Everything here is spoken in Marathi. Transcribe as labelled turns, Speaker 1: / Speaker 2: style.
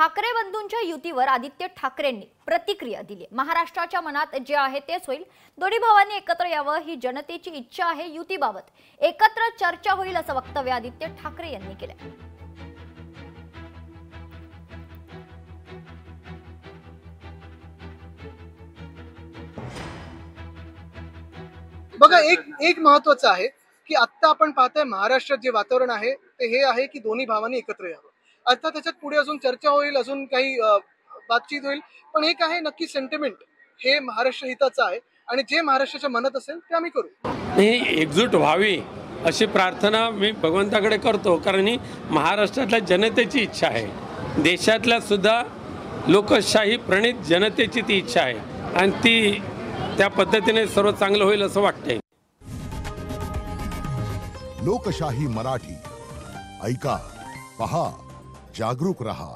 Speaker 1: ठाकरे बंधूंच्या युतीवर आदित्य ठाकरेंनी प्रतिक्रिया दिली। महाराष्ट्राच्या मनात जे आहे तेच होईल, दोन्ही भावांनी एकत्र यावं ही जनतेची इच्छा आहे। युतीबाबत एकत्र चर्चा होईल असं वक्तव्य आदित्य ठाकरे यांनी केलं।
Speaker 2: बघा, एक महत्त्वाचं आहे की आता आपण पाहतोय महाराष्ट्रात जे वातावरण आहे ते हे आहे की दोन्ही भावांनी एकत्र यावं। आता त्याच्यात पुढे अजून चर्चा होईल, अजून काही बातचीत होईल, पण एक आहे नक्की सेंटिमेंट हे महाराष्ट्र हिताचं आहे आणि जे महाराष्ट्राच्या मनात असेल ते आम्ही करू।
Speaker 3: ही एकजूट व्हावी अशी प्रार्थना मी भगवंताकडे करतो, कारण ही महाराष्ट्रातल्या जनतेची इच्छा आहे, देशातल्या सुद्धा लोकशाही प्रणित जनतेची ती इच्छा आहे आणि ती त्या पद्धतीने सर्व चांगलं होईल असं वाटतंय।
Speaker 4: लोकशाही मराठी ऐका, पहा, जागरूक रहा।